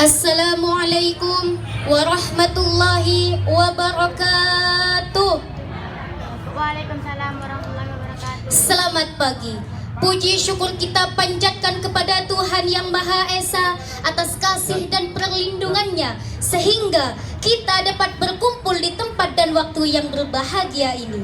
Assalamualaikum warahmatullahi wabarakatuh. Waalaikumsalam warahmatullahi wabarakatuh. Selamat pagi. Puji syukur kita panjatkan kepada Tuhan Yang Maha Esa atas kasih dan perlindungannya sehingga kita dapat berkumpul di tempat dan waktu yang berbahagia ini.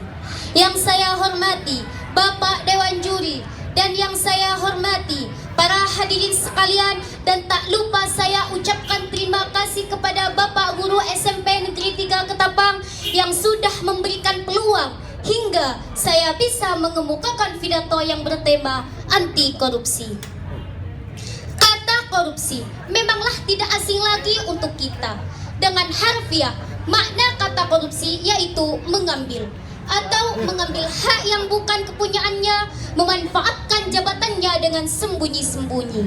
Yang saya hormati Bapak Dewan Juri dan yang saya hormati para hadirin sekalian, dan tak lupa saya ucapkan terima kasih kepada Bapak Guru SMP Negeri 3 Ketapang yang sudah memberikan peluang hingga saya bisa mengemukakan pidato yang bertema anti korupsi. Kata korupsi memanglah tidak asing lagi untuk kita. Dengan harfiah, makna kata korupsi yaitu mengambil atau mengambil hak yang bukan kepunyaannya, memanfaatkan jabatannya dengan sembunyi-sembunyi.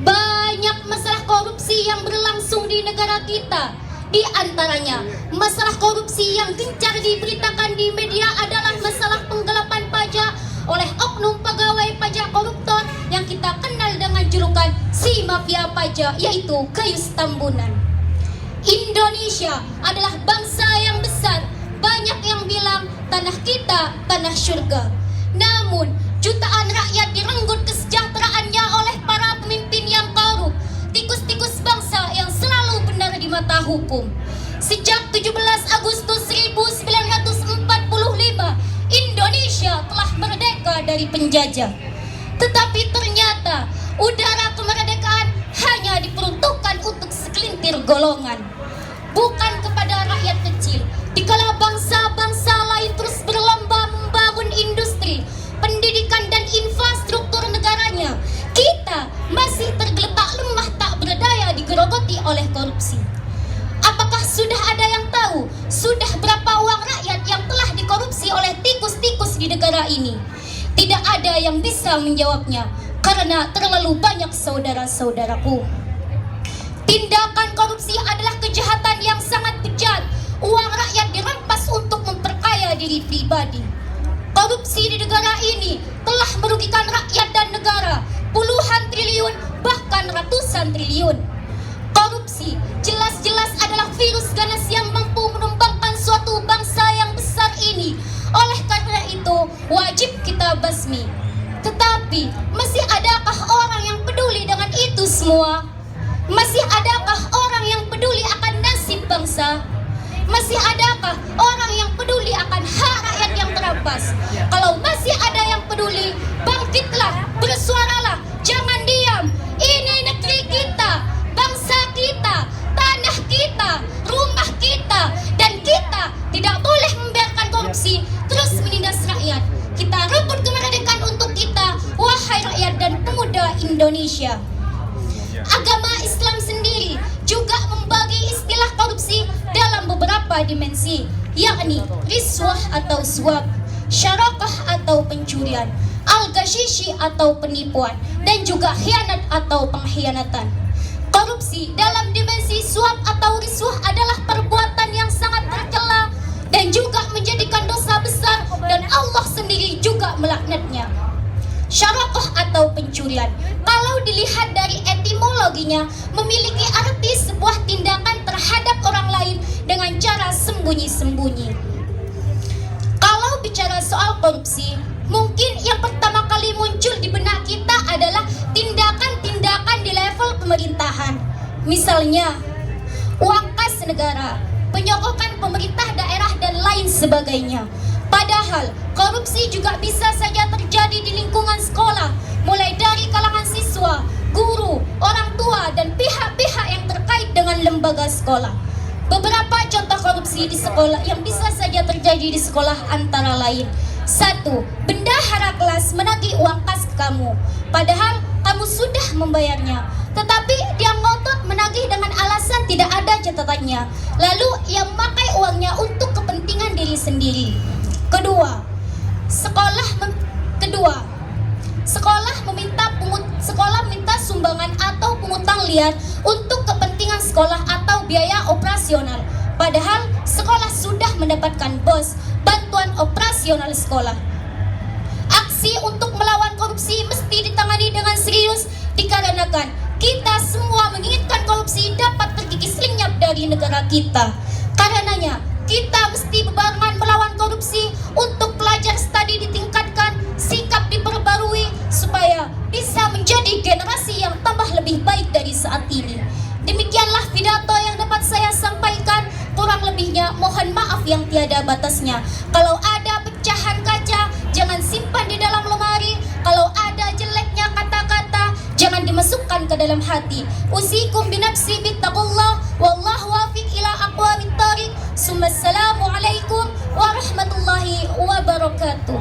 Banyak masalah korupsi yang berlangsung di negara kita. Di antaranya, masalah korupsi yang gencar diberitakan di media adalah masalah penggelapan pajak oleh oknum pegawai pajak koruptor yang kita kenal dengan julukan si mafia pajak, yaitu Gayus Tambunan. Indonesia adalah bangsa yang besar. Banyak yang bilang tanah kita tanah surga. Namun jutaan rakyat direnggut kesejahteraannya oleh para pemimpin yang korup, tikus-tikus bangsa yang selalu benar di mata hukum. Sejak 17 Agustus 1945, Indonesia telah merdeka dari penjajah. Tetapi ternyata udara kemerdekaan hanya diperuntukkan untuk segelintir golongan, bukan kepada rakyat kecil. Dikala bangsa-bangsa lain terus berlomba membangun industri, pendidikan dan infrastruktur negaranya, kita masih tergeletak lemah tak berdaya digerogoti oleh korupsi. Apakah sudah ada yang tahu sudah berapa uang rakyat yang telah dikorupsi oleh tikus-tikus di negara ini? Tidak ada yang bisa menjawabnya karena terlalu banyak saudara-saudaraku. Tindakan korupsi adalah kejahatan yang sangat bejat. Uang rakyat dirampas untuk memperkaya diri pribadi. Korupsi di negara ini telah merugikan rakyat dan negara puluhan triliun, bahkan ratusan triliun. Korupsi jelas-jelas adalah virus ganas yang mampu menumbangkan suatu bangsa yang besar ini. Oleh karena itu, wajib kita basmi. Tetapi, masih adakah orang yang peduli dengan itu semua? Masih adakah orang yang peduli akan nasib bangsa? Masih adakah orang yang peduli akan hak rakyat yang terampas? Kalau masih ada yang peduli, bangkitlah, bersuaralah, jangan diam. Ini negeri kita, bangsa kita, tanah kita, rumah kita, dan kita tidak boleh membiarkan korupsi terus menindas rakyat. Kita rebut kemerdekaan untuk kita, wahai rakyat dan pemuda Indonesia. Agama Islam sendiri juga membagi istilah korupsi dalam beberapa dimensi, yakni riswah atau suap, syarakah atau pencurian, al-ghashishi atau penipuan, dan juga khianat atau pengkhianatan. Korupsi dalam dimensi suap atau riswah adalah perbuatan yang sangat tercela dan juga menjadikan dosa besar, dan Allah sendiri juga melaknatnya. Syarakah atau pencurian, kalau dilihat dari etimologinya, memiliki arti sebuah tindakan terhadap orang lain dengan cara sembunyi-sembunyi. Kalau bicara soal korupsi, mungkin yang pertama kali muncul di benak kita adalah tindakan-tindakan di level pemerintahan. Misalnya, uang kas negara, penyogokan pemerintah daerah, dan lain sebagainya. Padahal korupsi juga bisa saja terjadi di lingkungan sekolah, mulai dari kalangan siswa, guru, orang tua, dan pihak-pihak yang terkait dengan lembaga sekolah. Beberapa contoh korupsi di sekolah yang bisa saja terjadi di sekolah antara lain: 1. Bendahara kelas menagih uang kas ke kamu, padahal kamu sudah membayarnya, tetapi dia ngotot menagih dengan alasan tidak ada catatannya, lalu ia memakai uangnya untuk kepentingan diri sendiri. Kedua, sekolah minta sumbangan atau pungutan liar untuk kepentingan sekolah atau biaya operasional, padahal sekolah sudah mendapatkan bantuan operasional sekolah. Aksi untuk melawan korupsi mesti ditangani dengan serius dikarenakan kita semua menginginkan korupsi negara kita. Karenanya, kita mesti berbarengan melawan korupsi. Untuk pelajar studi ditingkatkan, sikap diperbarui supaya bisa menjadi generasi yang tambah lebih baik dari saat ini. Demikianlah pidato yang dapat saya sampaikan. Kurang lebihnya mohon maaf yang tiada batasnya. Kalau ada pecahan kaca, jangan simpan di dalam lemari. Kalau ada jeleknya kata-kata, jangan dimasukkan ke dalam hati. Usikum binafsi bittaqullah, wallahu wafiq ila aqwamit thariq. Assalamualaikum warahmatullahi wabarakatuh.